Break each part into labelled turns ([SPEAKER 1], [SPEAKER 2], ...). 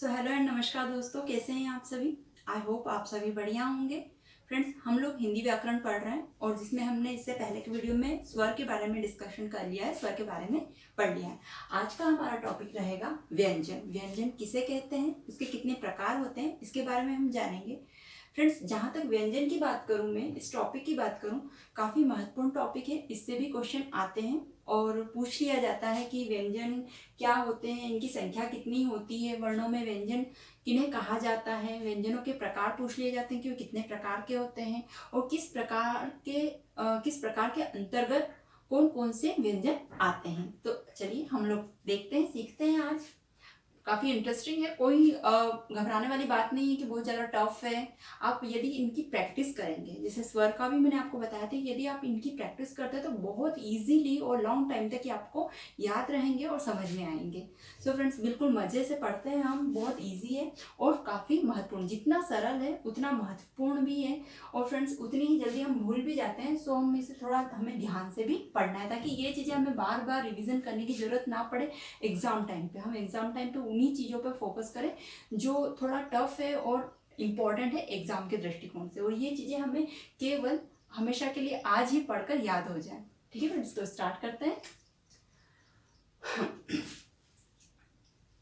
[SPEAKER 1] Hello and नमस्कार दोस्तों, कैसे हैं आप सभी। आई होप आप सभी बढ़िया होंगे। फ्रेंड्स, हम लोग हिंदी व्याकरण पढ़ रहे हैं और जिसमें हमने इससे पहले के वीडियो में स्वर के बारे में डिस्कशन कर लिया है, स्वर के बारे में पढ़ लिया है। आज का हमारा टॉपिक रहेगा व्यंजन। व्यंजन किसे कहते हैं, इसके कितने प्रकार होते हैं, इसके बारे में हम जानेंगे। फ्रेंड्स, जहाँ तक व्यंजन की बात करूँ, मैं इस टॉपिक की बात करूँ, काफ़ी महत्वपूर्ण टॉपिक है। इससे भी क्वेश्चन आते हैं और पूछ लिया जाता है कि व्यंजन क्या होते हैं, इनकी संख्या कितनी होती है, वर्णों में व्यंजन किन्हें कहा जाता है, व्यंजनों के प्रकार पूछ लिए जाते हैं कि वो कितने प्रकार के होते हैं और किस प्रकार के अंतर्गत कौन कौन से व्यंजन आते हैं। तो चलिए हम लोग देखते हैं, सीखते हैं। आज काफ़ी इंटरेस्टिंग है, कोई घबराने वाली बात नहीं है कि बहुत ज़्यादा टफ है। आप यदि इनकी प्रैक्टिस करेंगे, जैसे स्वर का भी मैंने आपको बताया था, यदि आप इनकी प्रैक्टिस करते हैं तो बहुत इजीली और लॉन्ग टाइम तक ये आपको याद रहेंगे और समझ में आएंगे। सो फ्रेंड्स, बिल्कुल मज़े से पढ़ते हैं हम, बहुत ईजी है और काफ़ी महत्वपूर्ण। जितना सरल है उतना महत्वपूर्ण भी है और फ्रेंड्स उतनी ही जल्दी हम भूल भी जाते हैं। सो हम इसे थोड़ा हमें ध्यान से भी पढ़ना है ताकि ये चीज़ें हमें बार बार रिविज़न करने की ज़रूरत ना पड़े। एग्ज़ाम टाइम पे हम एग्ज़ाम टाइम पे उन्हीं चीज़ों पर फोकस करें जो थोड़ा टफ है और इम्पॉर्टेंट है एग्ज़ाम के दृष्टिकोण से, और ये चीज़ें हमें केवल हमेशा के लिए आज ही पढ़कर याद हो जाए। ठीक है फ्रेंड्स, तो स्टार्ट करते हैं।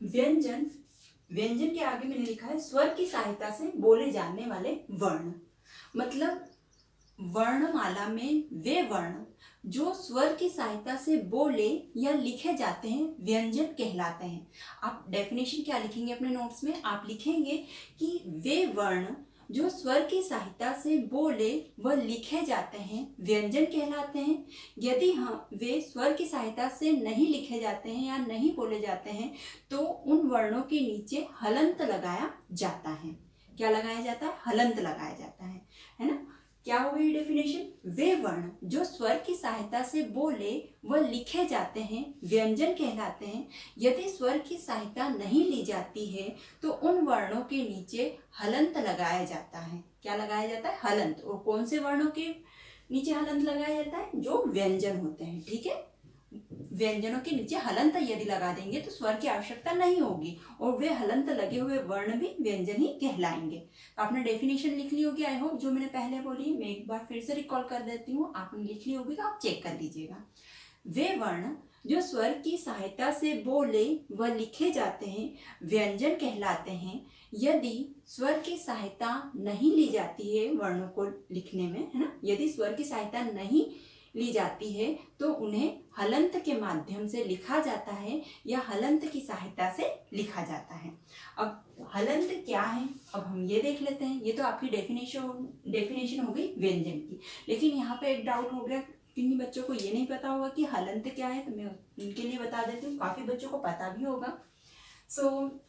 [SPEAKER 1] व्यंजन। व्यंजन के आगे मैंने लिखा है स्वर की सहायता से बोले जाने वाले वर्ण। मतलब वर्णमाला में वे वर्ण जो स्वर की सहायता से बोले या लिखे जाते हैं व्यंजन कहलाते हैं। आप डेफिनेशन क्या लिखेंगे अपने नोट्स में, आप लिखेंगे कि वे वर्ण जो स्वर की सहायता से बोले व लिखे जाते हैं व्यंजन कहलाते हैं। यदि हम वे स्वर की सहायता से नहीं लिखे जाते हैं या नहीं बोले जाते हैं तो उन वर्णों के नीचे हलंत लगाया जाता है। क्या लगाया जाता है? हलंत लगाया जाता है ना। क्या हो गई डेफिनेशन? वे वर्ण जो स्वर की सहायता से बोले व लिखे जाते हैं व्यंजन कहलाते हैं। यदि स्वर की सहायता नहीं ली जाती है तो उन वर्णों के नीचे हलंत लगाया जाता है। क्या लगाया जाता है? हलंत। और कौन से वर्णों के नीचे हलंत लगाया जाता है? जो व्यंजन होते हैं। ठीक है, व्यंजनों के नीचे हलंत यदि लगा देंगे तो स्वर की आवश्यकता नहीं होगी और वे हलंत लगे हुए वर्ण भी व्यंजन ही कहलाएंगे। तो आपने डेफिनेशन लिख ली होगी, आई होप। जो मैंने पहले बोली मैं एक बार फिर से रिकॉल कर देती हूँ, आपने लिख ली होगी तो आप चेक कर लीजिएगा। वे वर्ण जो स्वर की सहायता से बोले व लिखे जाते हैं व्यंजन कहलाते हैं। यदि स्वर की सहायता नहीं ली जाती है वर्णों को लिखने में, है ना, यदि स्वर की सहायता नहीं ली जाती है तो उन्हें हलंत के माध्यम से लिखा जाता है या हलंत की सहायता से लिखा जाता है। अब हलंत क्या है, अब हम ये देख लेते हैं। ये तो आपकी डेफिनेशन हो गई व्यंजन की। लेकिन यहाँ पे एक डाउट हो गया, किन्हीं बच्चों को ये नहीं पता होगा कि हलंत क्या है, तो मैं उनके लिए बता देती हूँ। काफी बच्चों को पता भी होगा।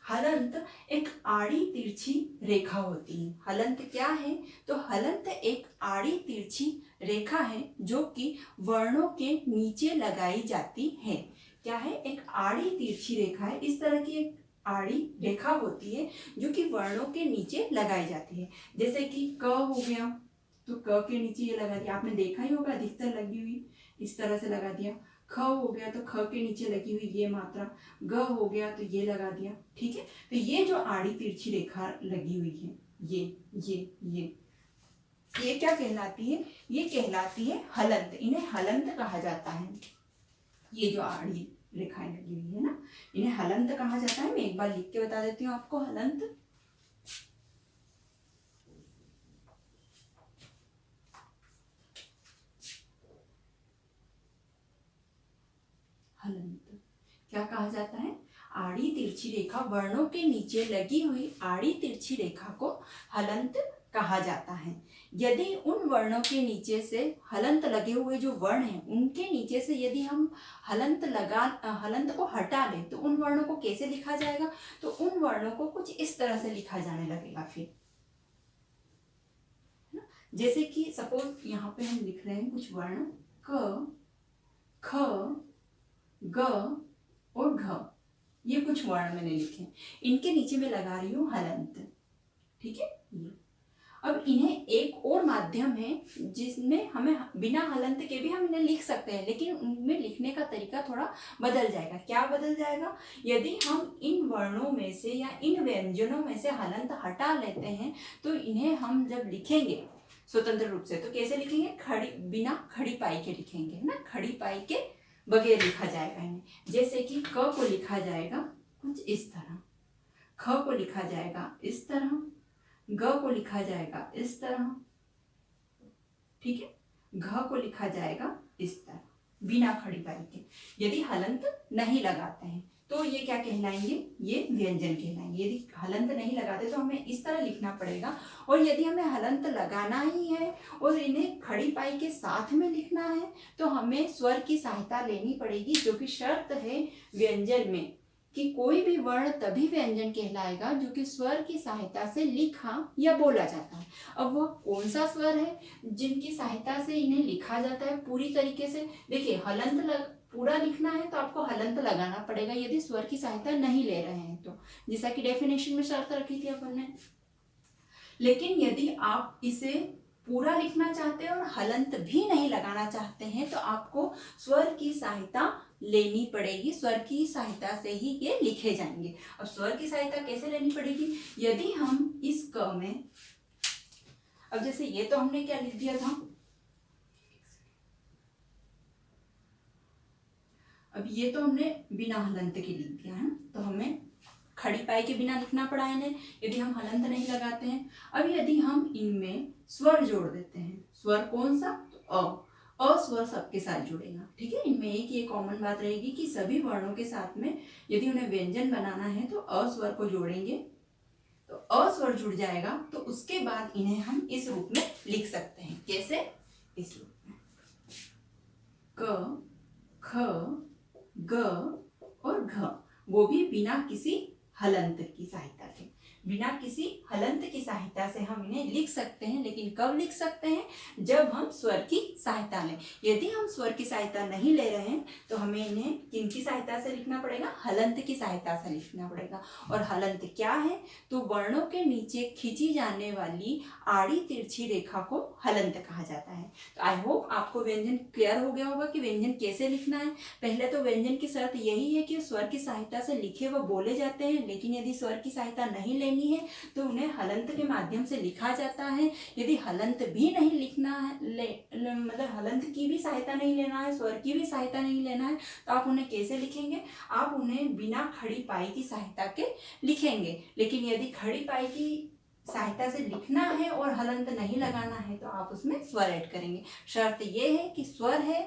[SPEAKER 1] हलंत एक आड़ी तिरछी रेखा होती है। हलंत क्या है? तो हलंत एक आड़ी तिरछी रेखा है जो कि वर्णों के नीचे लगाई जाती है। क्या है? एक आड़ी तिरछी रेखा है। इस तरह की एक आड़ी रेखा होती है जो कि वर्णों के नीचे लगाई जाती है। जैसे कि क हो गया तो क के नीचे ये लगा दिया, आपने देखा ही होगा, अधिकतर लगी हुई इस तरह से लगा दिया। ख हो गया तो ख के नीचे लगी हुई ये मात्रा। ग हो गया तो ये लगा दिया। ठीक है, तो ये जो आड़ी तिरछी रेखा लगी हुई है, ये क्या कहलाती है? ये कहलाती है हलंत। इन्हें हलंत कहा जाता है। ये जो आड़ी रेखाएं लगी हुई है ना, इन्हें हलंत कहा जाता है। मैं एक बार लिख के बता देती हूँ आपको। हलंत, हलंत क्या कहा जाता है? आड़ी तिरछी रेखा, वर्णों के नीचे लगी हुई आड़ी तिरछी रेखा को हलंत कहा जाता है। यदि उन वर्णों के नीचे से हलंत लगे हुए जो वर्ण हैं उनके नीचे से यदि हम हलंत को हटा लें तो उन वर्णों को कैसे लिखा जाएगा? तो उन वर्णों को कुछ इस तरह से लिखा जाने लगेगा फिर। जैसे कि सपोज यहाँ पे हम लिख रहे हैं कुछ वर्ण क, ख, ग और घ। ये कुछ वर्ण मैंने लिखे, इनके नीचे मैं लगा रही हूँ हलंत। ठीक है, ये अब इन्हें एक और माध्यम है जिसमें हमें बिना हलंत के भी हम इन्हें लिख सकते हैं, लेकिन उनमें लिखने का तरीका थोड़ा बदल जाएगा। क्या बदल जाएगा? यदि हम इन वर्णों में से या इन व्यंजनों में से हलंत हटा लेते हैं तो इन्हें हम जब लिखेंगे स्वतंत्र रूप से तो कैसे लिखेंगे? बिना खड़ी पाई के लिखेंगे, है ना। खड़ी पाई के बगैर लिखा जाएगा इन्हें। जैसे कि क को लिखा जाएगा कुछ इस तरह, ख को लिखा जाएगा इस तरह, ग को लिखा जाएगा इस तरह, ठीक है। घ को लिखा जाएगा इस तरह बिना खड़ी पाई के। यदि हलंत नहीं लगाते हैं तो ये क्या कहलाएंगे? ये व्यंजन कहलाएंगे। यदि हलंत नहीं लगाते तो हमें इस तरह लिखना पड़ेगा, और यदि हमें हलंत लगाना ही है और इन्हें खड़ी पाई के साथ में लिखना है तो हमें स्वर की सहायता लेनी पड़ेगी, जो कि शर्त है व्यंजन में कि कोई भी वर्ण तभी व्यंजन कहलाएगा जो कि स्वर की सहायता से लिखा या बोला जाता है। अब वह कौन सा स्वर है जिनकी सहायता से इन्हें लिखा जाता है पूरी तरीके से? देखिए, पूरा लिखना है तो आपको हलंत लगाना पड़ेगा यदि स्वर की सहायता नहीं ले रहे हैं तो, जैसा कि डेफिनेशन में शर्त रखी थी अपन ने। लेकिन यदि आप इसे पूरा लिखना चाहते हैं और हलंत भी नहीं लगाना चाहते हैं तो आपको स्वर की सहायता लेनी पड़ेगी। स्वर की सहायता से ही ये लिखे जाएंगे। अब स्वर की सहायता कैसे लेनी पड़ेगी? यदि हम इस क में, अब जैसे ये तो हमने क्या लिख दिया था, अब ये तो हमने बिना हलंत के लिख दिया है, तो हमें खड़ी पाई के बिना लिखना पड़ा है इन्हें यदि हम हलंत नहीं लगाते हैं। अब यदि हम इनमें स्वर जोड़ देते हैं, स्वर कौन सा? तो अ स्वर सबके साथ जुड़ेगा, ठीक है। इनमें एक ये कॉमन बात रहेगी कि सभी वर्णों के साथ में यदि उन्हें व्यंजन बनाना है तो अ स्वर को जोड़ेंगे, तो अ स्वर जुड़ जाएगा, तो उसके बाद इन्हें हम इस रूप में लिख सकते हैं। कैसे? इस रूप में क, ख, ग और घ, वो भी बिना किसी हलंत की सहायता के। बिना किसी हलंत की सहायता से हम इन्हें लिख सकते हैं, लेकिन कब लिख सकते हैं? जब हम स्वर की सहायता लें। यदि हम स्वर की सहायता नहीं ले रहे हैं तो हमें इन्हें किनकी सहायता से लिखना पड़ेगा? हलंत की सहायता से लिखना पड़ेगा। और हलंत क्या है? तो वर्णों के नीचे खींची जाने वाली आड़ी तिरछी रेखा को हलंत कहा जाता है। तो आई होप आपको व्यंजन क्लियर हो गया होगा कि व्यंजन कैसे लिखना है। पहले तो व्यंजन की शर्त यही है कि स्वर की सहायता से लिखे व बोले जाते हैं, लेकिन यदि स्वर की सहायता नहीं लेनी है तो उन्हें हलंत के माध्यम से लिखा जाता है। यदि हलंत भी नहीं लिखना है, मतलब हलंत की भी सहायता नहीं लेना है, स्वर की भी सहायता नहीं लेना है, तो आप उन्हें कैसे लिखेंगे? आप उन्हें बिना खड़ी पाई की सहायता के लिखेंगे। लेकिन यदि खड़ी पाई की सहायता से लिखना है और हलंत नहीं लगाना है तो आप उसमें स्वर ऐड करेंगे। शर्त ये है कि स्वर है,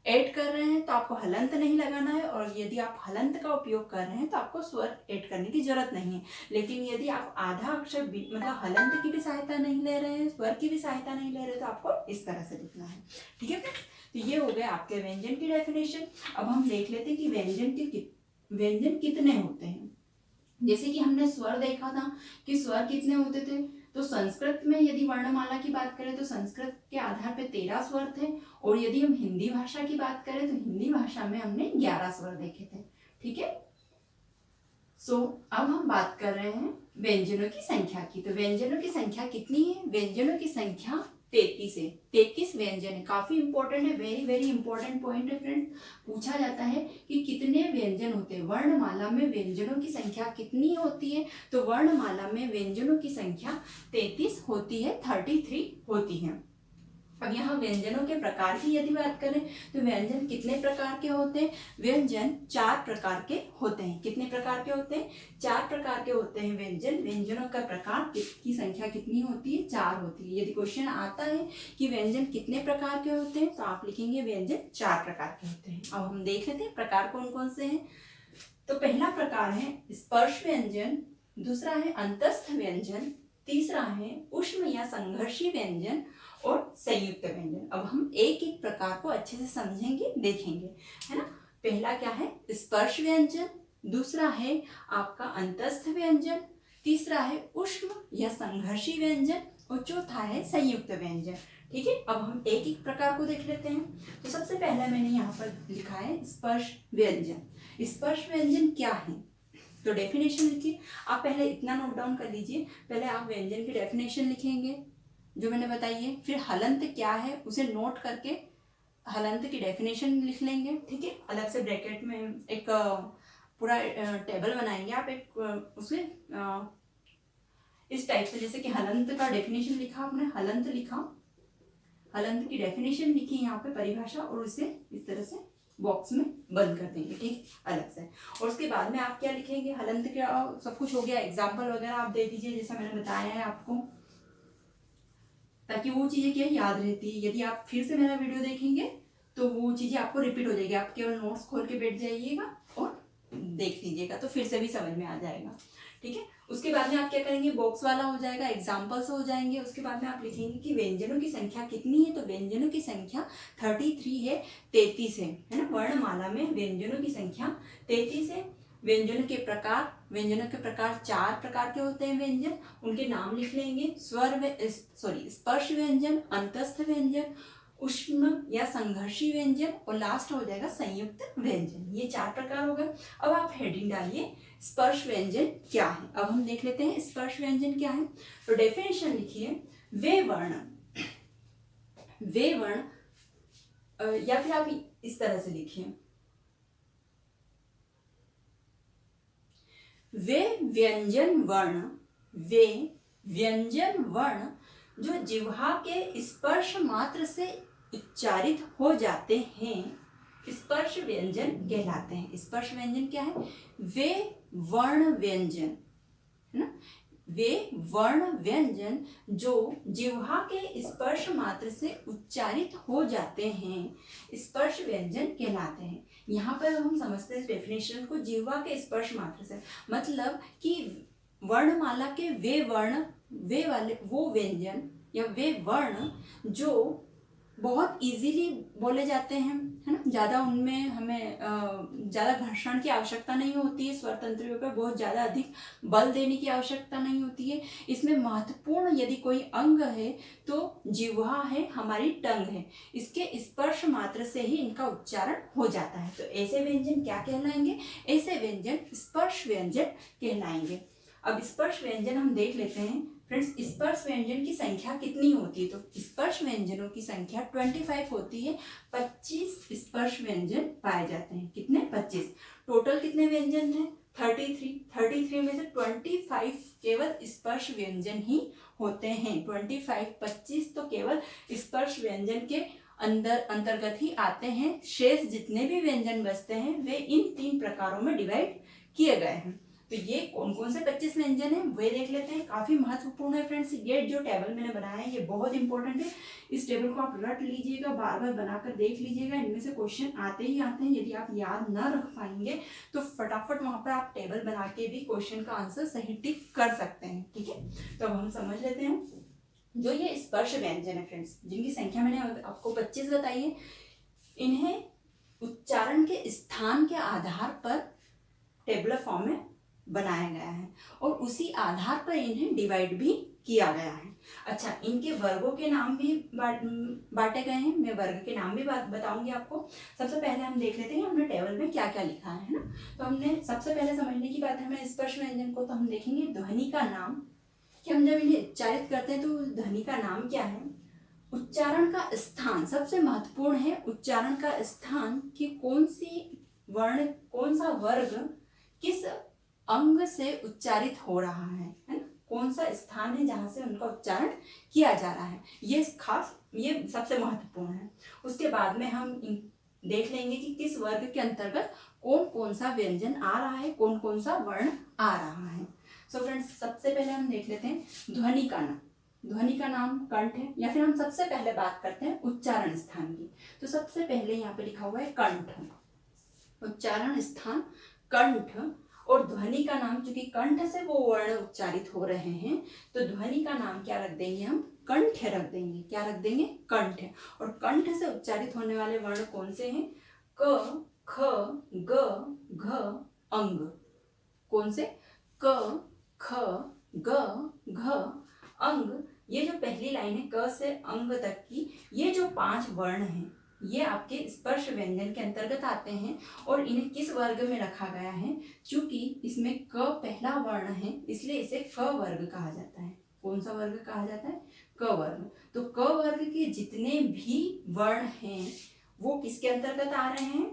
[SPEAKER 1] ऐड कर रहे हैं तो आपको हलंत नहीं लगाना है, और यदि आप हलंत का उपयोग कर रहे हैं तो आपको स्वर ऐड करने की जरूरत नहीं है। लेकिन यदि आप आधा अक्षर मतलब हलंत की भी सहायता नहीं ले रहे हैं, स्वर की भी सहायता नहीं ले रहे, तो आपको इस तरह से लिखना है, ठीक है। तो ये हो गए आपके व्यंजन की डेफिनेशन। अब हम देख लेते हैं कि व्यंजन कितने होते हैं। जैसे कि हमने स्वर देखा था कि स्वर कितने होते थे, तो संस्कृत में यदि वर्णमाला की बात करें तो संस्कृत के आधार पे 13 स्वर थे, और यदि हम हिंदी भाषा की बात करें तो हिंदी भाषा में हमने 11 स्वर देखे थे, ठीक है। अब हम बात कर रहे हैं व्यंजनों की संख्या की। तो व्यंजनों की संख्या कितनी है? व्यंजनों की संख्या 33 है। 33 व्यंजन है। काफी इंपॉर्टेंट है, वेरी वेरी इंपॉर्टेंट पॉइंट है फ्रेंड। पूछा जाता है कि कितने व्यंजन होते हैं, वर्णमाला में व्यंजनों की संख्या कितनी होती है? तो वर्णमाला में व्यंजनों की संख्या 33 होती है, 33 होती है। अब यहाँ व्यंजनों के प्रकार की यदि बात करें तो व्यंजन कितने प्रकार के होते हैं? व्यंजन 4 प्रकार के होते हैं। कितने प्रकार के होते हैं? 4 प्रकार के होते हैं व्यंजन। व्यंजनों का प्रकार की संख्या कितनी होती है? 4 होती है। यदि क्वेश्चन आता है कि व्यंजन कितने प्रकार के होते हैं तो आप लिखेंगे व्यंजन 4 प्रकार के होते हैं। अब हम देख लेते हैं प्रकार कौन कौन से हैं। तो पहला प्रकार है स्पर्श व्यंजन, दूसरा है अंतस्थ व्यंजन, तीसरा है उष्म या संघर्षी व्यंजन, और संयुक्त व्यंजन। अब हम एक एक प्रकार को अच्छे से समझेंगे, देखेंगे, है ना। पहला क्या है? स्पर्श व्यंजन, दूसरा है आपका अंतस्थ व्यंजन, तीसरा है उष्म या संघर्षी व्यंजन, और चौथा है संयुक्त व्यंजन, ठीक है। अब हम एक एक प्रकार को देख लेते हैं। तो सबसे पहला मैंने यहाँ पर लिखा है स्पर्श व्यंजन। स्पर्श व्यंजन क्या है? तो डेफिनेशन लिखिए। आप पहले इतना नोट डाउन कर लीजिए, पहले आप व्यंजन की डेफिनेशन लिखेंगे, जो मैंने बताई है। फिर हलंत क्या है उसे नोट करके हलंत की डेफिनेशन लिख लेंगे, ठीक है। अलग से ब्रैकेट में एक पूरा टेबल बनाएंगे आप, एक उसमें इस टाइप से, जैसे कि हलंत का डेफिनेशन लिखा आपने, हलंत लिखा, हलंत की डेफिनेशन लिखी यहाँ पे परिभाषा, और उसे इस तरह से बॉक्स में बंद कर देंगे, ठीक, अलग से। और उसके बाद में आप क्या लिखेंगे, हलंत का सब कुछ हो गया, एग्जाम्पल वगैरह आप दे दीजिए जैसा मैंने बताया है आपको, ताकि वो चीज़ें क्या याद रहती है। यदि आप फिर से मेरा वीडियो देखेंगे तो वो चीज़ें आपको रिपीट हो जाएगी, आप केवल नोट्स खोल के बैठ जाइएगा और देख लीजिएगा तो फिर से भी समझ में आ जाएगा, ठीक है। उसके बाद में आप क्या करेंगे, बॉक्स वाला हो जाएगा, एग्जाम्पल्स हो जाएंगे। उसके बाद में आप लिखेंगे कि व्यंजनों की संख्या कितनी है, तो व्यंजनों की संख्या 33 है, 33 है ना। वर्णमाला में व्यंजनों की संख्या 33 है। व्यंजनों के प्रकार 4 प्रकार के होते हैं व्यंजन, उनके नाम लिख लेंगे, स्पर्श व्यंजन, अंतस्थ व्यंजन, उष्ण या संघर्षी व्यंजन, और लास्ट हो जाएगा संयुक्त व्यंजन। ये 4 प्रकार हो गए। अब आप हेडिंग डालिए स्पर्श व्यंजन क्या है। अब हम देख लेते हैं स्पर्श व्यंजन क्या है। तो डेफिनेशन लिखिए, वे वर्ण या फिर आप इस तरह से लिखिए, वे व्यंजन वर्ण जो जिह्वा के स्पर्श मात्र से उच्चारित हो जाते हैं, स्पर्श व्यंजन कहलाते हैं। स्पर्श व्यंजन क्या है, वे वर्ण व्यंजन, है ना, वे वर्ण व्यंजन जो जिह्वा के स्पर्श मात्र से उच्चारित हो जाते हैं, स्पर्श व्यंजन कहलाते हैं। यहाँ पर हम समझते हैं डेफिनेशन को, जिह्वा के स्पर्श मात्र से मतलब कि वर्णमाला के वो व्यंजन या वे वर्ण जो बहुत इजीली बोले जाते हैं, है ना, ज़्यादा उनमें हमें ज़्यादा घर्षण की आवश्यकता नहीं होती है, स्वर तंत्रियों पर बहुत ज़्यादा अधिक बल देने की आवश्यकता नहीं होती है। इसमें महत्वपूर्ण यदि कोई अंग है तो जिह्वा है, हमारी टंग है, इसके स्पर्श मात्र से ही इनका उच्चारण हो जाता है। तो ऐसे व्यंजन क्या कहलाएंगे, ऐसे व्यंजन स्पर्श व्यंजन कहलाएंगे। अब स्पर्श व्यंजन हम देख लेते हैं फ्रेंड्स, स्पर्श व्यंजन की संख्या कितनी होती है, तो स्पर्श व्यंजनों की संख्या 25 होती है। 25 स्पर्श व्यंजन पाए जाते हैं। कितने, 25। टोटल कितने व्यंजन हैं, 33 में से 25 केवल स्पर्श व्यंजन ही होते हैं। 25 तो केवल स्पर्श व्यंजन के अंतर्गत ही आते हैं। शेष जितने भी व्यंजन बचते हैं वे इन 3 प्रकारों में डिवाइड किए गए हैं। तो ये कौन कौन से 25 व्यंजन है वे देख लेते हैं। काफी महत्वपूर्ण है फ्रेंड्स, ये जो टेबल मैंने बनाया है ये बहुत इंपॉर्टेंट है। इस टेबल को आप रट लीजिएगा, बार बार बनाकर देख लीजिएगा, इनमें से क्वेश्चन आते ही आते हैं। यदि आप याद न रख पाएंगे तो फटाफट वहां पर आप टेबल बना के भी क्वेश्चन का आंसर सही टिक कर सकते हैं, ठीक है। तो अब हम समझ लेते हैं जो ये स्पर्श व्यंजन है फ्रेंड्स, जिनकी संख्या मैंने आपको 25 बताई है, इन्हें उच्चारण के स्थान के आधार पर टेबुलर फॉर्म में बनाया गया है और उसी आधार पर इन्हें डिवाइड भी किया गया है। अच्छा, इनके वर्गों के नाम भी बांटे गए हैं। मैं वर्ग के नाम भी बताऊंगी आपको। सबसे पहले हम देख लेते हैं हमने टेबल में क्या क्या लिखा है ना। तो हमने सबसे पहले समझने की बात है हमें स्पर्श व्यंजन को, तो हम देखेंगे ध्वनि का नाम, कि हम जब इन्हें उच्चारित करते हैं तो ध्वनि का नाम क्या है। उच्चारण का स्थान सबसे महत्वपूर्ण है, उच्चारण का स्थान कि कौन सा वर्ग किस अंग से उच्चारित हो रहा है ना, कौन सा स्थान है जहां से उनका उच्चारण किया जा रहा है, ये सबसे महत्वपूर्ण है। उसके बाद में हम देख लेंगे कि किस वर्ग के अंतर्गत कौन कौन सा व्यंजन आ रहा है, कौन कौन सा वर्ण आ रहा है। सो फ्रेंड्स, सबसे पहले हम देख लेते हैं ध्वनि का नाम। ध्वनि का नाम कंठ है, या फिर हम सबसे पहले बात करते हैं उच्चारण स्थान की। तो सबसे पहले यहाँ पे लिखा हुआ है कंठ, उच्चारण स्थान कंठ। और ध्वनि का नाम, चूंकि कंठ से वो वर्ण उच्चारित हो रहे हैं तो ध्वनि का नाम क्या रख देंगे हम, कंठ रख देंगे। क्या रख देंगे, कंठ। और कंठ से उच्चारित होने वाले वर्ण कौन से हैं, क, ख, ग, घ, अंग। कौन से, क, ख, ग, घ, अंग। ये जो पहली लाइन है क से अंग तक की, ये जो 5 वर्ण हैं ये आपके स्पर्श व्यंजन के अंतर्गत आते हैं। और इन्हें किस वर्ग में रखा गया है, क्योंकि इसमें क पहला वर्ण है इसलिए इसे क वर्ग कहा जाता है। कौन सा वर्ग कहा जाता है, क वर्ग। तो क वर्ग के जितने भी वर्ण हैं वो किसके अंतर्गत आ रहे हैं?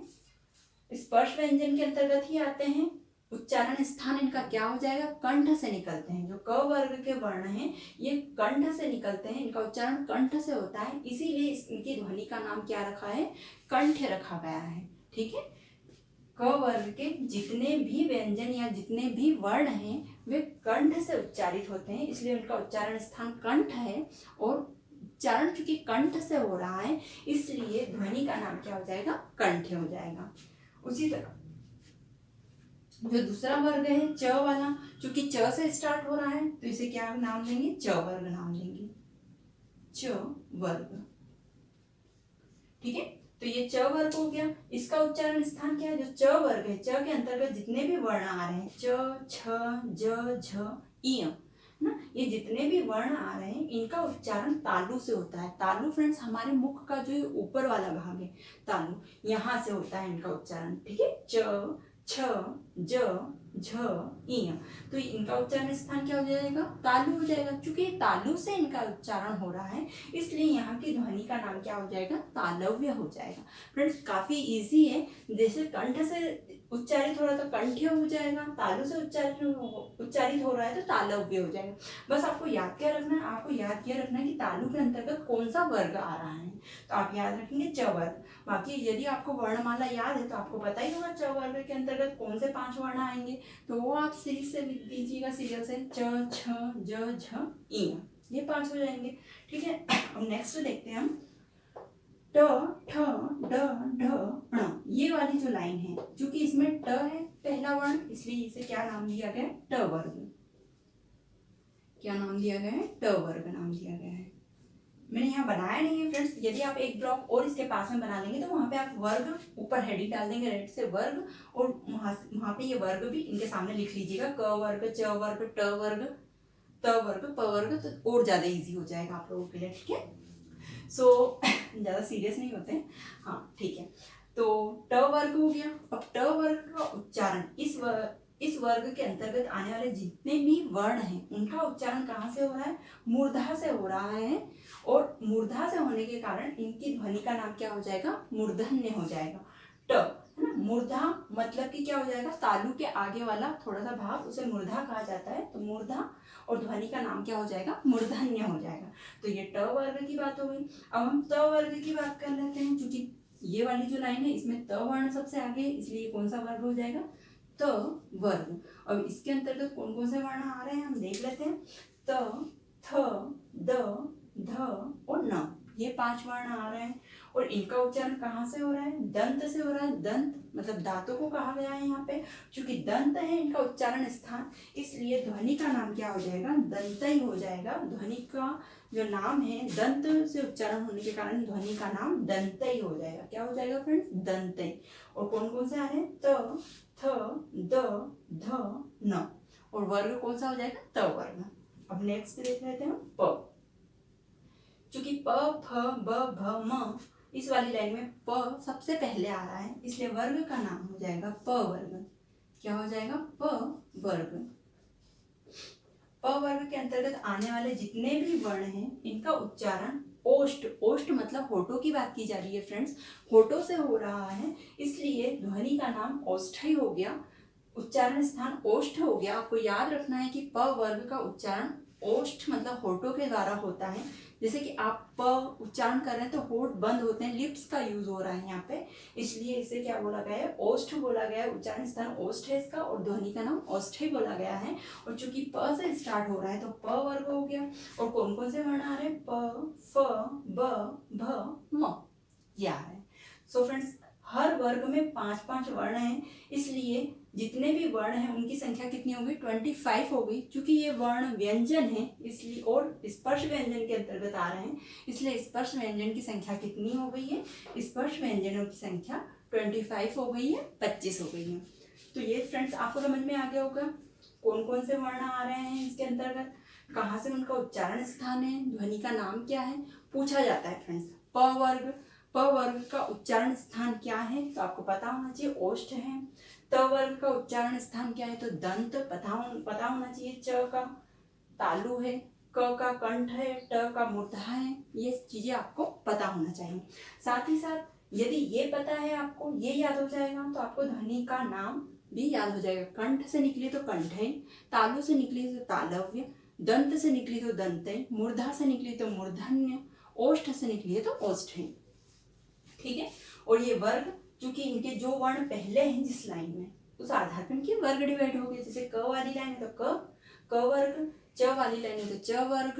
[SPEAKER 1] स्पर्श व्यंजन के अंतर्गत ही आते हैं। उच्चारण स्थान इनका क्या हो जाएगा? कंठ से निकलते हैं। जो क वर्ग के वर्ण हैं ये कंठ से निकलते हैं, इनका उच्चारण कंठ से होता है, इसीलिए इनकी ध्वनि का नाम क्या रखा है? कंठ रखा गया है। ठीक है, क वर्ग के जितने भी व्यंजन या जितने भी वर्ण हैं वे कंठ से उच्चारित होते हैं, इसलिए उनका उच्चारण स्थान कंठ है। और उच्चारण चूंकि कंठ से हो रहा है इसलिए ध्वनि का नाम क्या हो जाएगा? कंठ हो जाएगा। उसी तरह जो दूसरा वर्ग है च वाला, चूंकि च से स्टार्ट हो रहा है तो इसे क्या नाम देंगे? च वर्ग नाम देंगे, च वर्ग। ठीक है, तो ये च वर्ग हो गया। इसका उच्चारण स्थान क्या है? जो च वर्ग है, च के अंतर्गत जितने भी वर्ण आ रहे हैं, च, छ, ज, झ, इय ना, ये जितने भी वर्ण आ रहे हैं इनका उच्चारण तालु से होता है। तालु फ्रेंड्स हमारे मुख का जो ऊपर वाला भाग है, तालु, यहाँ से होता है इनका उच्चारण। ठीक है, च, छ, ज, झ, इय, तो इनका उच्चारण स्थान क्या हो जाएगा? तालु हो जाएगा। चूंकि तालु से इनका उच्चारण हो रहा है इसलिए यहाँ की ध्वनि का नाम क्या हो जाएगा? तालव्य हो जाएगा। फ्रेंड्स काफी इजी है, जैसे कंठ से उच्चारित हो रहा है तो कंठ्य हो जाएगा, तालु से उच्चारित हो रहा है तो तालव्य हो जाएगा। बस आपको याद क्या रखना है? आपको याद क्या रखना है कि तालु के अंतर्गत कौन सा वर्ग आ रहा है, तो आप याद रखेंगे च वर्ग। बाकी यदि आपको वर्णमाला याद है तो आपको पता ही होगा च वर्ग के अंतर्गत कौन से 5 वर्ण आएंगे, तो वो आप सीरीज से लिख दीजिएगा, सीरियल से, च, छ, ज, झ, इ, ये 5 हो जाएंगे। ठीक है, अब नेक्स्ट देखते हैं हम ट, ठ, ड, ढ, ण, ये वाली जो लाइन है, क्योंकि इसमें ट है पहला वर्ण इसलिए इसे क्या नाम दिया गया? ट वर्ग। क्या नाम दिया गया है? ट वर्ग नाम दिया गया है। मैंने यहाँ बनाया नहीं है फ्रेंड्स, यदि आप एक ब्लॉक और इसके पास में बना लेंगे तो वहाँ पे आप वर्ग ऊपर हेडिंग डाल देंगे रेड से वर्ग, और वहाँ पे ये वर्ग भी इनके सामने लिख लीजिएगा, क वर्ग, च वर्ग, ट वर्ग, त वर्ग, प वर्ग, तो और ज़्यादा इजी हो जाएगा आप लोगों के लिए। ठीक है, सो ज़्यादा सीरियस नहीं होते हैं। हाँ ठीक है, तो ट वर्ग हो गया। अब ट वर्ग का उच्चारण इस वर्ग के अंतर्गत आने वाले जितने भी वर्ण हैं उनका उच्चारण कहाँ से हो रहा है? मूर्धा से हो रहा है, और मूर्धा से होने के कारण इनकी ध्वनि का नाम क्या हो जाएगा? मूर्धन्य हो जाएगा। ट है ना, मूर्धा मतलब कि क्या हो जाएगा? तालु के आगे वाला थोड़ा सा भाग उसे मूर्धा कहा जाता है, तो मूर्धा, और ध्वनि का नाम क्या हो जाएगा? मूर्धन्य हो जाएगा। तो ये ट वर्ग की बात हो गई। अब हम त वर्ग की बात कर लेते हैं, क्योंकि ये वाली जो लाइन है इसमें त वर्ण सबसे आगे है, इसलिए कौन सा वर्ग हो जाएगा? त वर्ग। अब इसके अंतर्गत कौन कौन से वर्ण आ रहे हैं हम देख लेते हैं। त, थ, द, ध और न, ये 5 वर्ण आ रहे हैं, और इनका उच्चारण कहाँ से हो रहा है? दंत से हो रहा है। दंत मतलब दांतों को कहा गया है यहाँ पे, क्योंकि दंत है इनका उच्चारण स्थान, इसलिए ध्वनि का नाम क्या हो जाएगा? दंतई हो जाएगा। ध्वनि का जो नाम है दंत से उच्चारण होने के कारण ध्वनि का नाम दंतई हो जाएगा। क्या हो जाएगा फ्रेंड्स? दंतई। और कौन कौन से आ रहे हैं? त, थ, द, ध, न, और वर्ग कौन सा हो जाएगा? त वर्ग। अब नेक्स्ट देख लेते हैं प, चूंकि प, फ, ब, भ, म, इस वाली लाइन में प सबसे पहले आ रहा है इसलिए वर्ग का नाम हो जाएगा प वर्ग। क्या हो जाएगा? प वर्ग। प वर्ग के अंतर्गत आने वाले जितने भी वर्ण हैं इनका उच्चारण ओष्ठ, ओष्ठ मतलब होठों की बात की जा रही है फ्रेंड्स, होठों से हो रहा है, इसलिए ध्वनि का नाम ओष्ठई हो गया, उच्चारण स्थान ओष्ठ हो गया। आपको याद रखना है कि प वर्ग का उच्चारण ओष्ठ मतलब होठों के द्वारा होता है। जैसे कि आप प उच्चारण कर रहे हैं तो होठ बंद होते हैं, लिप्स का यूज हो रहा है यहाँ पे, इसलिए इसे क्या बोला गया है? ओष्ठ बोला गया है। उच्चारण स्थान ओष्ठ है इसका, और ध्वनि का नाम ओष्ठई बोला गया है। और चूंकि प से स्टार्ट हो रहा है तो प वर्ग हो गया। और कौन कौन से वर्ण आ रहे हैं? प, फ, ब, भ, म, ये आ रहे हैं। सो फ्रेंड्स हर वर्ग में 5-5 वर्ण हैं, इसलिए जितने भी वर्ण हैं उनकी संख्या कितनी हो गई? 25 हो गई। क्योंकि ये वर्ण व्यंजन है इसलिए, और स्पर्श व्यंजन के अंतर्गत आ रहे हैं, इसलिए स्पर्श व्यंजन की संख्या कितनी हो गई है? स्पर्श व्यंजनों की संख्या 25 हो गई है, 25 हो गई है। तो ये फ्रेंड्स आपको समझ में आ गया होगा कौन कौन से वर्ण आ रहे हैं इसके अंतर्गत, कहाँ से उनका उच्चारण स्थान है, ध्वनि का नाम क्या है, पूछा जाता है फ्रेंड्स। प वर्ग, प वर्ग का उच्चारण स्थान क्या है? तो आपको पता होना चाहिए ओष्ठ है। त वर्ग का उच्चारण स्थान क्या है? तो दंत पता होना चाहिए। च का तालु है। क का कंठ है, ट का मूर्धा है, ये चीजें आपको पता होना चाहिए। साथ ही साथ यदि ये पता है आपको, ये याद हो जाएगा, तो आपको ध्वनि का नाम भी याद हो जाएगा। कंठ से निकली तो कंठै, तालु से निकली तो तालव्य, दंत से निकली तो दंतै, मूर्धा से निकली तो मूर्धन्य, ओष्ठ से निकली तो ओष्ठै। ठीक है। और ये वर्ग, चूंकि इनके जो वर्ण पहले हैं जिस लाइन में, उस आधार पर इनके वर्ग डिवाइड हो गए। जैसे क वाली लाइन है तो क वर्ग, च वाली लाइन है तो च वर्ग,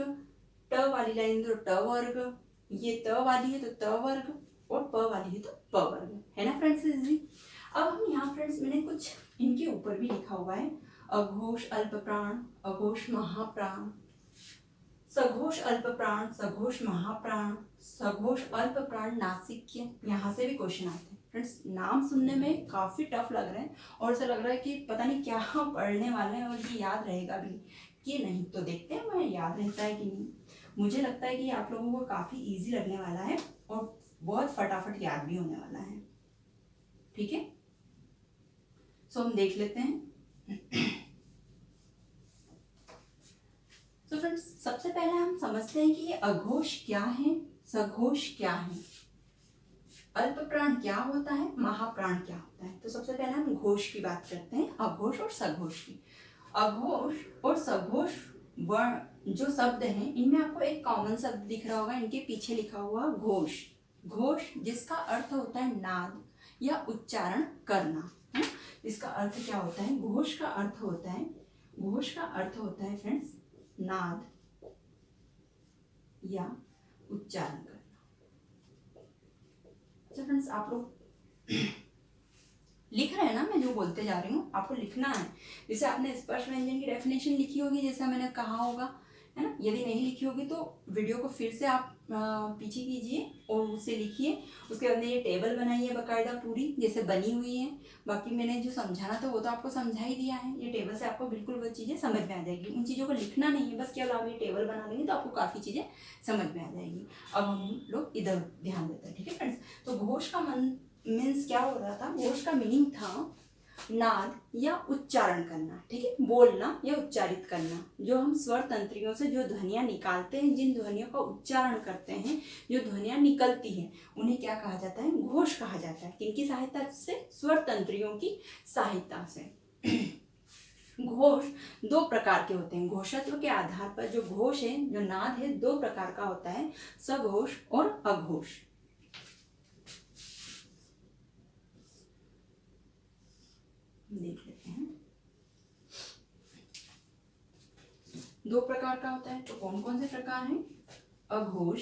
[SPEAKER 1] ट वाली लाइन है तो ट वर्ग, ये त वाली है तो त वर्ग, और प वाली है तो प वर्ग। है ना फ्रेंड्स इजी। अब हम यहाँ फ्रेंड्स मैंने कुछ इनके ऊपर भी लिखा हुआ है। अघोष अल्प प्राण, अघोष महाप्राण, सघोष अल्प प्राण, सघोष महाप्राण, सघोष अल्प प्राण नासिक्य। यहाँ से भी क्वेश्चन आते हैं फ्रेंड्स। नाम सुनने में काफी टफ लग रहे हैं और ऐसा लग रहा है कि पता नहीं क्या पढ़ने वाले हैं और ये याद रहेगा भी कि नहीं। तो देखते हैं मैं याद रहता है कि नहीं। मुझे लगता है कि आप लोगों को काफी इजी लगने वाला है और बहुत फटाफट याद भी होने वाला है। ठीक है, सो हम देख लेते हैं। तो फ्रेंड्स सबसे पहले हम समझते हैं कि ये अघोष क्या है, सघोष क्या है, अल्प प्राण क्या होता है, महाप्राण क्या होता है। तो सबसे पहले हम घोष की बात करते हैं, अघोष और सघोष की। अघोष और सघोष वर्ण जो शब्द हैं, इनमें आपको एक कॉमन शब्द दिख रहा होगा, इनके पीछे लिखा हुआ घोष। घोष जिसका अर्थ होता है नाद या उच्चारण करना, है ना। इसका अर्थ क्या होता है, घोष का अर्थ होता है, घोष का अर्थ होता है फ्रेंड्स नाद या उच्चारण करना। अच्छा फ्रेंड्स, आप लोग लिख रहे हैं ना, मैं जो बोलते जा रही हूँ आपको लिखना है। जैसे आपने स्पर्श व्यंजन की डेफिनेशन लिखी होगी, जैसा मैंने कहा होगा, है ना। यदि नहीं लिखी होगी तो वीडियो को फिर से आप पीछे कीजिए और उसे लिखिए। उसके बाद में ये टेबल बनाइए बाकायदा पूरी जैसे बनी हुई है। बाकी मैंने जो समझाना था वो तो आपको समझा ही दिया है। ये टेबल से आपको बिल्कुल वो चीज़ें समझ में आ जाएगी। उन चीज़ों को लिखना नहीं है, बस केवल आप ये टेबल बना लेंगे तो आपको काफ़ी चीज़ें समझ में आ जाएगी। अब हम लोग इधर ध्यान देते हैं। ठीक है फ्रेंड्स, तो घोष का मीन्स क्या हो रहा था, घोष का मीनिंग था नाद या उच्चारण करना। ठीक है, बोलना या उच्चारित करना। जो हम स्वर तंत्रियों से जो ध्वनियां निकालते हैं, जिन ध्वनियों का उच्चारण करते हैं, जो ध्वनियां निकलती हैं, उन्हें क्या कहा जाता है, घोष कहा जाता है। किनकी सहायता से, स्वर तंत्रियों की सहायता से। घोष दो प्रकार के होते हैं। घोषत्व के आधार पर जो घोष है, जो नाद है, दो प्रकार का होता है, सघोष और अघोष। देख लेते हैं, दो प्रकार का होता है। तो कौन कौन से प्रकार हैं, अघोष।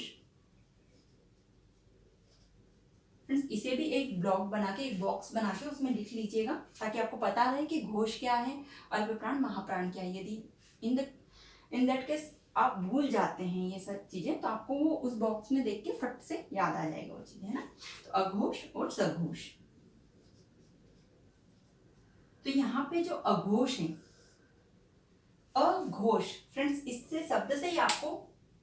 [SPEAKER 1] इसे भी एक ब्लॉक बना के, एक बॉक्स बना के उसमें लिख लीजिएगा, ताकि आपको पता रहे कि घोष क्या है, अल्प प्राण महाप्राण क्या है। यदि इन दैट केस आप भूल जाते हैं ये सब चीजें, तो आपको वो उस बॉक्स में देख के फट से याद आ जाएगा वो चीजें, है ना। तो अघोष और सघोष। तो यहाँ पे जो अघोष है, अघोष फ्रेंड्स, इससे शब्द से ही आपको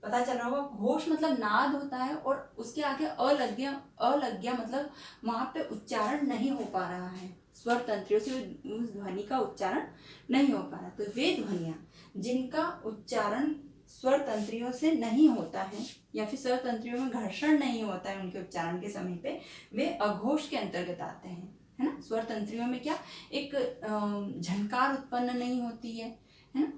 [SPEAKER 1] पता चल रहा होगा, घोष मतलब नाद होता है और उसके आगे अ लग गया मतलब वहां पे उच्चारण नहीं हो पा रहा है, स्वर तंत्रियों से उस ध्वनि का उच्चारण नहीं हो पा रहा। तो वे ध्वनियां जिनका उच्चारण स्वर तंत्रियों से नहीं होता है या फिर स्वर तंत्रियों में घर्षण नहीं होता है उनके उच्चारण के समय पे, वे अघोष के अंतर्गत आते हैं, है ना। स्वर तंत्रियों में क्या एक झनकार उत्पन्न नहीं होती है ना।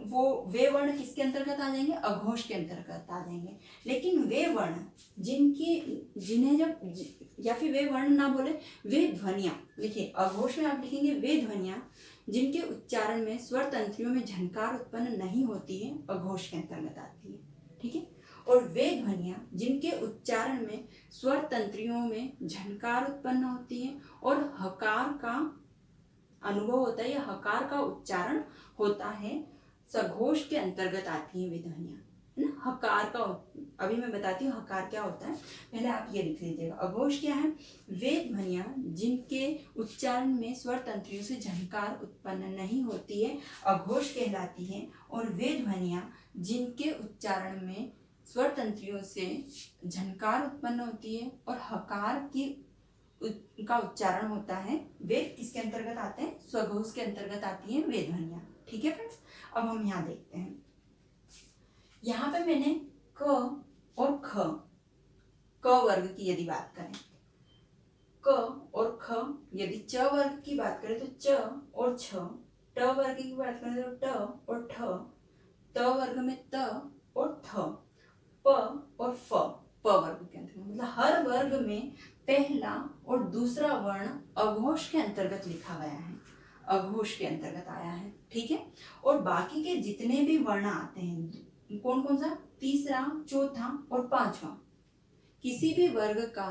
[SPEAKER 1] वो वे वर्ण किसके अंतर्गत आ जाएंगे, अघोष के अंतर्गत आ जाएंगे। लेकिन वे वर्ण जिन्हें जब या फिर वे वर्ण ना बोले, वे ध्वनियां लिखिए, अघोष में आप लिखेंगे वे ध्वनियां जिनके उच्चारण में स्वर तंत्रियों में झनकार उत्पन्न नहीं होती है, अघोष के अंतर्गत आती है। ठीक है, और वे ध्वनियां जिनके उच्चारण में स्वर तंत्रियों में झनकार उत्पन्न होती है और हकार का अनुभव होता है या हकार का उच्चारण होता है, सघोष के अंतर्गत आती हैं वे ध्वनियां, है ना। हकार का, अभी मैं बताती हूँ हकार क्या होता है, पहले आप ये लिख लीजिएगा। अघोष क्या है, वे ध्वनियां जिनके उच्चारण में स्वर तंत्रियों से झनकार उत्पन्न नहीं होती है, अघोष कहलाती है। और वे ध्वनियां जिनके उच्चारण में स्वर तंत्रियों से झनकार उत्पन्न होती है और हकार की का उच्चारण होता है, वे किसके अंतर्गत आते हैं, स्वघोष के अंतर्गत आती हैं वे ध्वनियां। ठीक है फ्रेंड्स, अब हम यहाँ देखते हैं यहाँ पे मैंने क और ख, क वर्ग की यदि बात करें, क और ख, यदि च वर्ग की बात करें तो च और छ, ट वर्ग की बात करें तो ट और ठ, त वर्ग में त और थ, प और फ, प वर्ग के अंतर्गत। मतलब हर वर्ग में पहला और दूसरा वर्ण अघोष के अंतर्गत लिखा गया है, अघोष के अंतर्गत आया है, ठीक है। और बाकी के जितने भी वर्ण आते हैं, कौन कौन सा, तीसरा, चौथा और पांचवा, किसी भी वर्ग का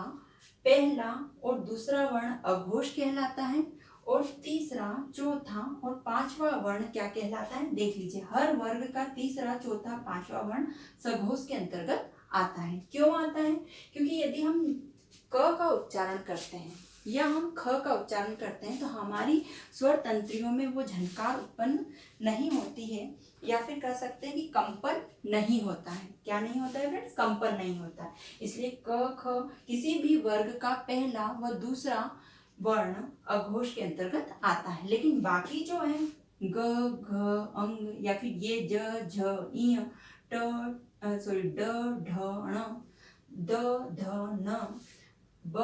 [SPEAKER 1] पहला और दूसरा वर्ण अघोष कहलाता है और तीसरा, चौथा और पांचवा वर्ण क्या कहलाता है, देख लीजिए। हर वर्ग का तीसरा, चौथा, पांचवा वर्ण सघोष के अंतर्गत आता है। क्यों आता है? क्योंकि यदि हम क का उच्चारण करते हैं या हम ख का उच्चारण करते हैं तो हमारी स्वर तंत्रियों में वो झनकार उत्पन्न नहीं होती है, या फिर कह सकते हैं कि कंपन नहीं होता है। क्या नहीं होता है फ्रेंड्स? कंपन नहीं होता है। इसलिए क ख किसी भी वर्ग का पहला व दूसरा वर्ण अघोष के अंतर्गत आता है। लेकिन बाकी जो है ग, घ, अंग या फिर ये ज, झ, इ, ड, ढ, ण, द, ध, न, ब,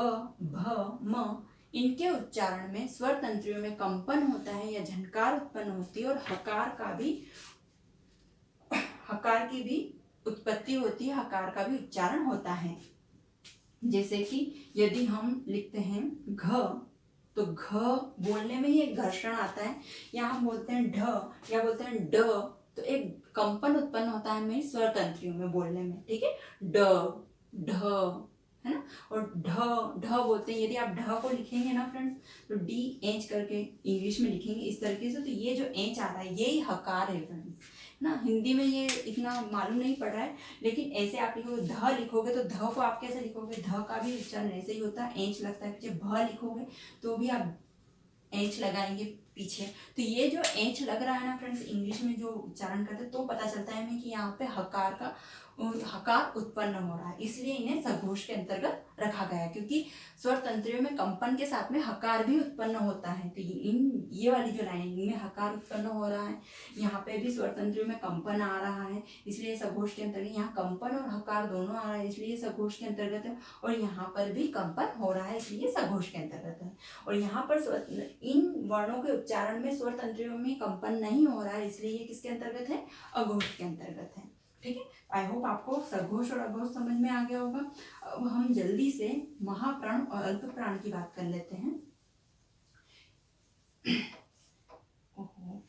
[SPEAKER 1] भ, म, इनके उच्चारण में स्वर तंत्रियों में कंपन होता है या झनकार उत्पन्न होती है और हकार की भी उत्पत्ति होती है, हकार का भी उच्चारण होता है। जैसे कि यदि हम लिखते हैं घ, तो घ बोलने में ही एक घर्षण आता है, या हम बोलते हैं ढ या बोलते हैं ड, तो एक कंपन उत्पन्न होता है मेरी स्वर तंत्रियों में बोलने में, ठीक है। ड, ढ, है ना। और ढ, ढ बोलते हैं। यदि आप ढ को लिखेंगे ना फ्रेंड्स, तो डी एच करके इंग्लिश में लिखेंगे इस तरीके से, तो ये जो एच आ रहा है यही हकार है फ्रेंड्स, ना। हिंदी में ये इतना मालूम नहीं पड़ रहा है, लेकिन ऐसे आप लिखोगे, ध लिखोगे तो ध को आप कैसे लिखोगे, ध का भी उच्चारण ऐसे ही होता है, एंच लगता है। जब भ लिखोगे तो भी आप एंच लगाएंगे पीछे। तो ये जो एंच लग रहा है ना फ्रेंड्स, इंग्लिश में जो उच्चारण करते हैं, तो पता चलता है हमें कि यहाँ पे हकार उत्पन्न हो रहा है, इसलिए इन्हें सघोष के अंतर्गत रखा गया है। क्योंकि स्वर तंत्रियों में कंपन के साथ में हकार भी उत्पन्न होता है, तो ये वाली जो लाइन, इनमें हकार उत्पन्न हो रहा है, यहाँ पे भी स्वर तंत्रियों में कंपन आ रहा है, इसलिए सघोष के अंतर्गत। यहाँ कंपन और हकार दोनों आ रहा है, इसलिए सघोष के अंतर्गत है। और यहाँ पर भी कंपन हो रहा है, इसलिए सघोष के अंतर्गत है। और यहाँ पर इन वर्णों के उच्चारण में स्वर तंत्रियों में कंपन नहीं हो रहा है, इसलिए ये किसके अंतर्गत है, अघोष के अंतर्गत है, ठीक है। आई होप आपको सघोष और अघोष समझ में आ गया होगा। अब हम जल्दी से महाप्राण और अल्प प्राण की बात कर लेते हैं। ओहो,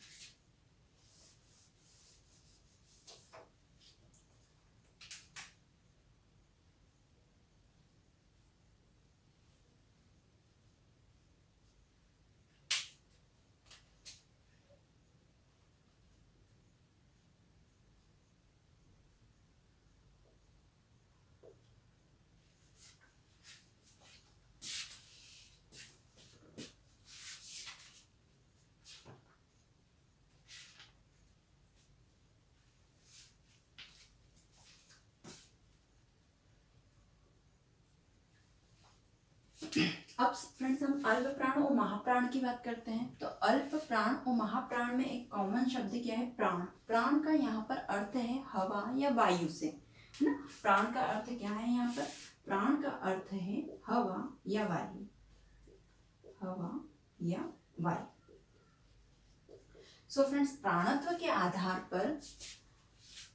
[SPEAKER 1] अब फ्रेंड्स हम अल्प प्राण और महाप्राण की बात करते हैं। तो अल्प प्राण और महाप्राण में एक कॉमन शब्द क्या है, प्राण। प्राण का यहाँ पर अर्थ है हवा या वायु से, है ना। प्राण का अर्थ क्या है यहाँ पर, प्राण का अर्थ है हवा या वायु, हवा या वायु। सो फ्रेंड्स, प्राणत्व के आधार पर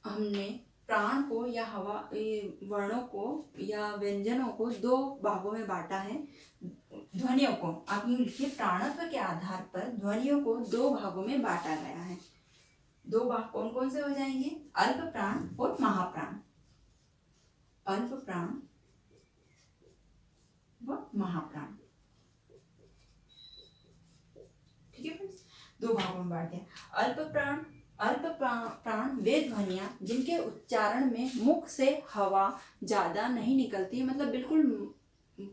[SPEAKER 1] हमने प्राण को या हवा वर्णों को या व्यंजनों को दो भागों में बांटा है। ध्वनियों को आप यूं लिखिए, प्राणत्व के आधार पर ध्वनियों को दो भागों में बांटा गया है। दो भाग कौन कौन से हो जाएंगे, अल्प प्राण और महाप्राण। अल्प प्राण व महाप्राण, ठीक है फ्रेंड्स, दो भागों में बांट दिया। अल्प प्राण वे ध्वनियां जिनके उच्चारण में मुख से हवा ज्यादा नहीं निकलती है, मतलब बिल्कुल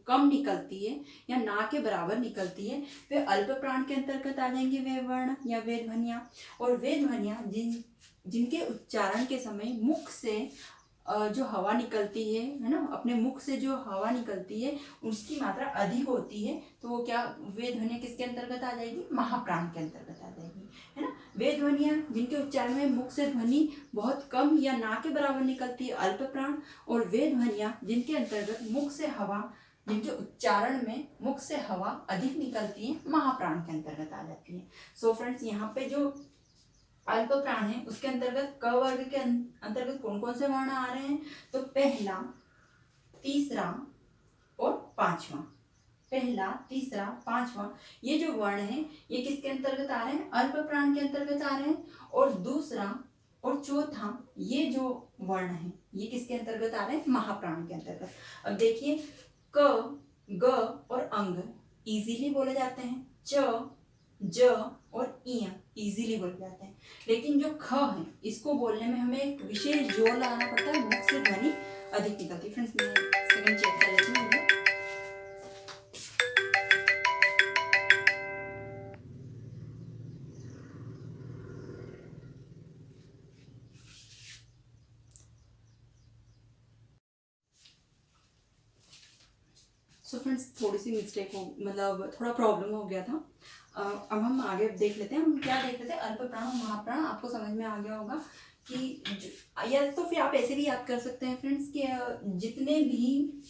[SPEAKER 1] कम निकलती है या ना के बराबर निकलती है, वे अल्प प्राण के अंतर्गत आ जाएंगे, वे वर्ण या वे ध्वनियां। और वे ध्वनियां जिनके उच्चारण के समय मुख से जो हवा निकलती है ना, अपने मुख से जो हवा निकलती है उसकी मात्रा अधिक होती है, तो वो क्या, वे ध्वनियां किसके अंतर्गत आ जाएगी, महाप्राण के अंतर्गत आ जाएगी, है ना। वे ध्वनियाँ जिनके उच्चारण में मुख से ध्वनि बहुत कम या ना के बराबर निकलती है, अल्प प्राण। और वे ध्वनियाँ जिनके अंतर्गत मुख से हवा, जिनके उच्चारण में मुख से हवा अधिक निकलती है, महाप्राण के अंतर्गत आ जाती है। सो फ्रेंड्स, यहाँ पे जो अल्प प्राण है उसके अंतर्गत क वर्ग के अंतर्गत कौन कौन से वर्ण आ रहे हैं? तो पहला, तीसरा और पांचवा। पहला, तीसरा, पांचवा, ये जो वर्ण है ये किसके अंतर्गत आ रहे हैं? अल्प प्राण के अंतर्गत आ रहे हैं। और दूसरा और चौथा ये जो वर्ण है ये किसके अंतर्गत आ रहे हैं? महाप्राण के अंतर्गत। अब देखिए, क, ग और अंग इजीली बोले जाते हैं, च, ज और इय इजीली बोले जाते हैं, लेकिन जो ख है इसको बोलने में हमें एक विशेष जोर लगाना पड़ता है, मुख से ध्वनि अधिक निकलती है। फ्रेंड्स, मैं सेकंड चेक कर लेती हूँ। सो फ्रेंड्स, थोड़ी सी मिस्टेक हो, मतलब थोड़ा प्रॉब्लम हो गया था। अब हम आगे देख लेते हैं। हम क्या देख लेते हैं? अल्प प्राण और महाप्राण। आपको समझ में आ गया होगा कि या तो फिर आप ऐसे भी याद कर सकते हैं फ्रेंड्स कि जितने भी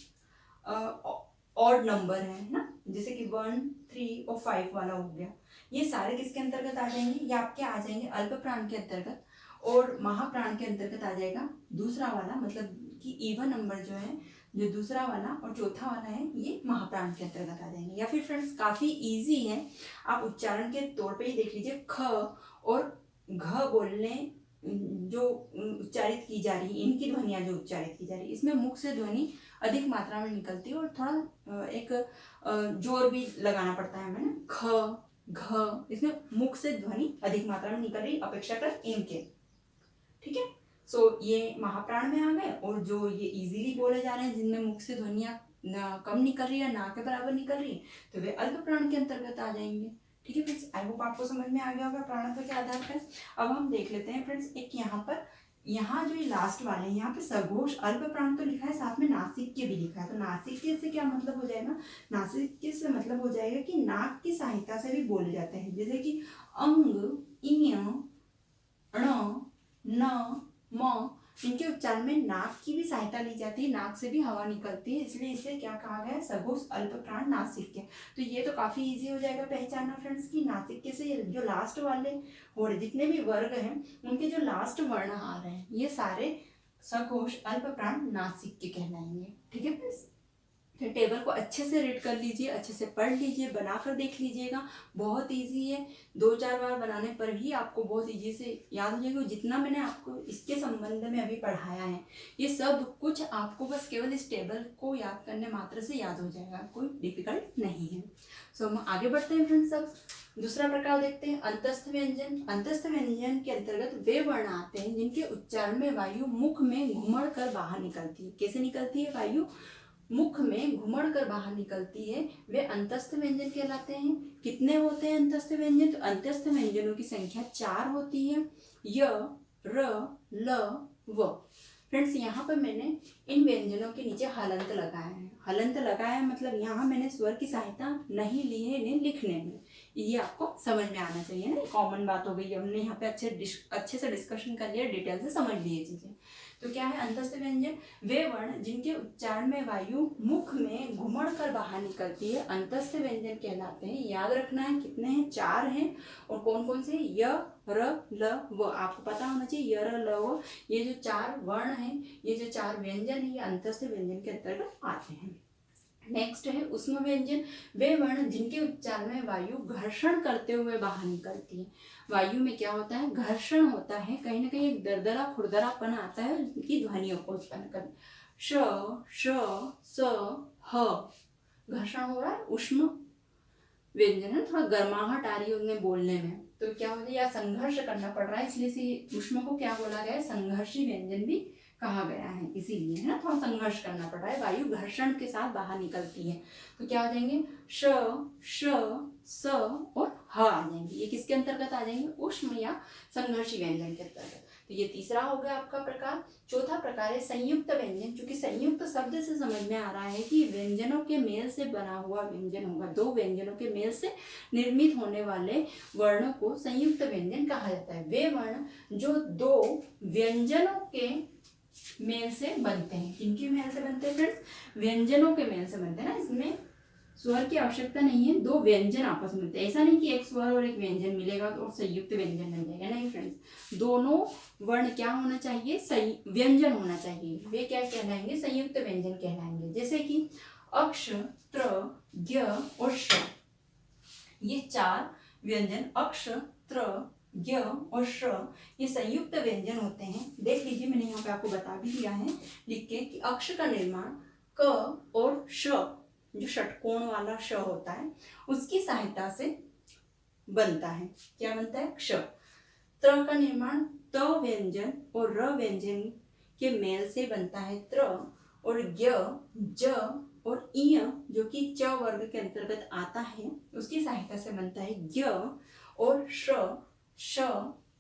[SPEAKER 1] ऑड नंबर है ना, जैसे कि 1, 3 और 5 वाला हो गया, ये सारे किसके अंतर्गत आ जाएंगे? ये आपके आ जाएंगे अल्प प्राण के अंतर्गत। और महाप्राण के अंतर्गत आ जाएगा दूसरा वाला, मतलब कि इवन नंबर जो है, जो दूसरा वाला और चौथा वाला है, ये महाप्राण के अंतर्गत आ जाएंगे। या फिर फ्रेंड्स, काफ़ी इजी है, आप उच्चारण के तौर पे ही देख लीजिए। ख और घ बोलने जो उच्चारित की जा रही है, इनकी ध्वनियाँ जो उच्चारित की जा रही है, इसमें मुख से ध्वनि अधिक मात्रा में निकलती है और थोड़ा एक जोर भी लगाना पड़ता है हमें। ख, घ, इसमें मुख से ध्वनि अधिक मात्रा में निकल रही अपेक्षाकृत इनके। ठीक है। सो ये महाप्राण में आ गए। और जो ये इजीली बोले जा रहे हैं, जिनमें मुख से ध्वनियाँ कम निकल रही है, ना के बराबर निकल रही है, तो वे अल्प प्राण के अंतर्गत आ जाएंगे। ठीक है फ्रेंड्स, आई होप आपको समझ में आ गया होगा प्राणत्व के आधार पर। अब हम देख लेते हैं फ्रेंड्स, एक यहाँ जो ये लास्ट वाले हैं, यहाँ पे सघोष अल्प प्राण तो लिखा है, साथ में नासिक्य भी लिखा है। तो नासिक्य से क्या मतलब हो जाएगा? नासिक्य से मतलब हो जाएगा कि नाक की सहायता से भी बोले जाते हैं, जैसे कि अंग, इय, ण, न, म, इनके उच्चारण में नाक की भी सहायता ली जाती है, नाक से भी हवा निकलती है, इसलिए इसे क्या कहा गया है? सघोष अल्प प्राण नासिक्य। तो ये तो काफी इजी हो जाएगा पहचानना फ्रेंड्स की नासिक्य से जो लास्ट वाले हो रहे जितने भी वर्ग हैं, उनके जो लास्ट वर्ण आ रहे हैं, ये सारे सघोष अल्प प्राण नासिक्य कहलाएंगे। ठीक है फ्रेंड्स, फिर टेबल को अच्छे से रीड कर लीजिए, अच्छे से पढ़ लीजिए, बनाकर देख लीजिएगा, बहुत इजी है। 2-4 बार बनाने पर ही आपको बहुत इजी से याद हो जाएगा। जितना मैंने आपको इसके संबंध में अभी पढ़ाया है, ये सब कुछ आपको बस केवल इस टेबल को याद करने मात्र से याद हो जाएगा, कोई डिफिकल्ट नहीं है। सो हम आगे बढ़ते हैं फ्रेंड्स। अब दूसरा प्रकार देखते हैं, अंतस्थ व्यंजन। अंतस्थ व्यंजन के अंतर्गत वे वर्ण आते हैं जिनके उच्चारण में वायु मुख में घुमड़ कर बाहर निकलती है। कैसे निकलती है वायु? मुख में घुमड़ कर बाहर निकलती है, वे अंतस्थ व्यंजन कहलाते हैं। कितने होते हैं अंतस्थ व्यंजन? तो अंतस्थ व्यंजनों की संख्या 4 होती है, य, र, ल, व। फ्रेंड्स, यहाँ पर मैंने इन व्यंजनों के नीचे हलंत लगाया है। हलंत लगाया मतलब यहाँ मैंने स्वर की सहायता नहीं ली है इन्हें लिखने में। ये आपको समझ में आना चाहिए ना, कॉमन बात हो गई। हमने यहाँ पे अच्छे से डिस्कशन कर लिया, डिटेल से समझ लिए चीजें। तो क्या है अंतस्थ व्यंजन? वे वर्ण जिनके उच्चारण में वायु मुख में घुमड़ कर बाहर निकलती है, अंतस्थ व्यंजन कहलाते हैं। याद रखना है कितने हैं? 4 हैं। और कौन कौन से? य, र, ल, व। आपको पता होना चाहिए य, र, ल, व, ये जो 4 वर्ण हैं, ये जो 4 व्यंजन है, ये अंतस्थ व्यंजन के अंतर्गत आते हैं। नेक्स्ट है उष्म व्यंजन। वे वर्ण जिनके उच्चारण में वायु घर्षण करते हुए बाहर निकलती है। वायु में क्या होता है? घर्षण होता है, कहीं ना कहीं एक दरदरा खुरदरापन आता है उनकी ध्वनियों को उत्पन्न कर। श, श, स, ह, घर्षण हो रहा है, उष्म व्यंजन है, थोड़ा गर्माहट आ रही है उन्हें बोलने में, तो क्या हो जाए? या संघर्ष करना पड़ रहा है, इसलिए से उष्म को क्या बोला गया है? संघर्षी व्यंजन भी कहा गया है, इसीलिए है ना, थोड़ा संघर्ष करना पड़ रहा है, वायु घर्षण के साथ बाहर निकलती है। तो क्या आ जाएंगे? श, श, स और ह आ जाएंगे। ये किसके अंतर्गत आ जाएंगे? उष्म या संघर्षी व्यंजन के अंतर्गत। तो ये तीसरा हो गया आपका प्रकार। चौथा प्रकार है संयुक्त व्यंजन। चूंकि संयुक्त शब्द से समझ में आ रहा है कि व्यंजनों के मेल से बना हुआ व्यंजन होगा, दो व्यंजनों के मेल से निर्मित होने वाले वर्णों को संयुक्त व्यंजन कहा जाता है। वे वर्ण जो दो व्यंजनों के मेल से बनते हैं। किनके मेल से बनते हैं फ्रेंड्स? व्यंजनों के मेल से बनते हैं ना, इसमें स्वर की आवश्यकता नहीं है, दो व्यंजन आपस में मिलते हैं। ऐसा नहीं कि एक स्वर और एक व्यंजन मिलेगा तो संयुक्त व्यंजन बन जाएगा, नहीं फ्रेंड्स। दोनों वर्ण क्या होना चाहिए? व्यंजन होना चाहिए। वे क्या कहलाएंगे? संयुक्त व्यंजन कहलाएंगे। जैसे कि अक्ष, त्र, ज्ञ और श, ये चार व्यंजन अक्ष, त्र, ज्ञ और श, ये संयुक्त व्यंजन होते हैं। देख लीजिए, मैंने यहाँ पे आपको बता भी दिया है लिख के कि अक्ष का निर्माण क और श, जो षटकोण वाला श होता है, उसकी सहायता से बनता है। क्या बनता है? क्ष। त्र का निर्माण त व्यंजन और र व्यंजन के मेल से बनता है, त्र। और ज्ञ, ज और ईय, जो कि च वर्ग के अंतर्गत आता है, उसकी सहायता से बनता है ज्ञ। और श, श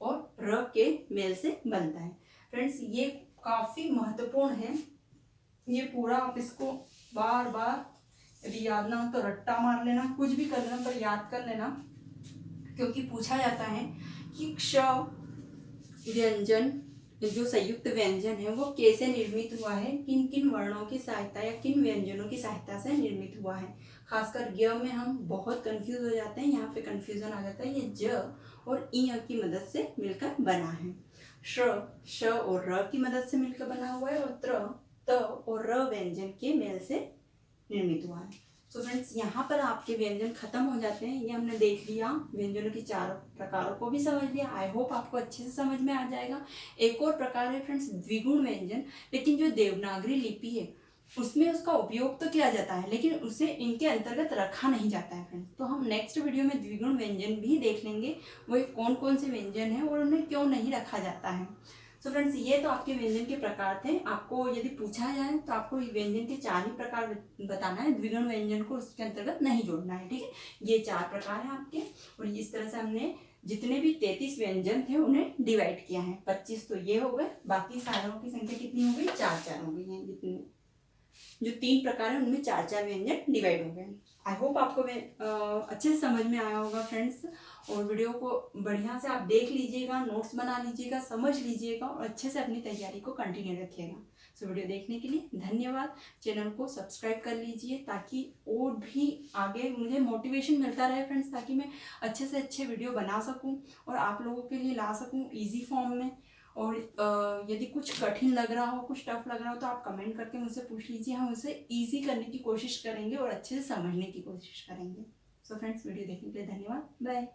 [SPEAKER 1] और र के मेल से बनता है। फ्रेंड्स, ये काफी महत्वपूर्ण है। ये पूरा आप इसको बार बार यदि याद ना हो तो रट्टा मार लेना, कुछ भी कर लेना, पर याद कर लेना, क्योंकि पूछा जाता है कि क्ष व्यंजन, जो संयुक्त व्यंजन है, वो कैसे निर्मित हुआ है, किन किन वर्णों की सहायता या किन व्यंजनों की सहायता से निर्मित हुआ है। खासकर ज्ञ में हम बहुत कंफ्यूज हो जाते हैं, यहाँ पे कंफ्यूजन आ जाता है। ये ज और इ की मदद से मिलकर बना है। श और र की मदद से मिलकर बना हुआ है, और त्र, त और र व्यंजन के मेल से निर्मित हुआ है। सो फ्रेंड्स, यहाँ पर आपके व्यंजन खत्म हो जाते हैं। ये हमने देख लिया, व्यंजनों की चार प्रकारों को भी समझ लिया। आई होप आपको अच्छे से समझ में आ जाएगा। एक और प्रकार है फ्रेंड्स द्विगुण व्यंजन, लेकिन जो देवनागरी लिपि है उसमें उसका उपयोग तो किया जाता है, लेकिन उसे इनके अंतर्गत रखा नहीं जाता है फ्रेंड्स। तो हम नेक्स्ट वीडियो में द्विगुण व्यंजन भी देख लेंगे, वो कौन कौन से व्यंजन है और उन्हें क्यों नहीं रखा जाता है। सो फ्रेंड्स, ये तो आपके व्यंजन के प्रकार थे। आपको यदि पूछा जाए तो आपको व्यंजन के चार ही प्रकार बताना है, द्विगुण व्यंजन को उसके अंतर्गत नहीं जोड़ना है, ठीक है। ये चार प्रकार हैं आपके, और इस तरह से हमने जितने भी 33 व्यंजन थे उन्हें डिवाइड किया है। 25 तो ये हो गए, बाकी सारों की संख्या कितनी हो गई? 4 हो गई है। जितने जो 3 प्रकार है उनमें 4 व्यंजन डिवाइड हो गए। आई होप आपको अच्छे से समझ में आया होगा फ्रेंड्स। और वीडियो को बढ़िया से आप देख लीजिएगा, नोट्स बना लीजिएगा, समझ लीजिएगा और अच्छे से अपनी तैयारी को कंटिन्यू रखिएगा। सो वीडियो देखने के लिए धन्यवाद। चैनल को सब्सक्राइब कर लीजिए ताकि और भी आगे मुझे मोटिवेशन मिलता रहे फ्रेंड्स, ताकि मैं अच्छे से अच्छे वीडियो बना सकूं और आप लोगों के लिए ला सकूं ईजी फॉर्म में। और यदि कुछ कठिन लग रहा हो, कुछ टफ लग रहा हो, तो आप कमेंट करके मुझसे पूछ लीजिए। हम उसे ईजी करने की कोशिश करेंगे और अच्छे से समझने की कोशिश करेंगे। सो फ्रेंड्स, वीडियो देखने के लिए धन्यवाद। बाय।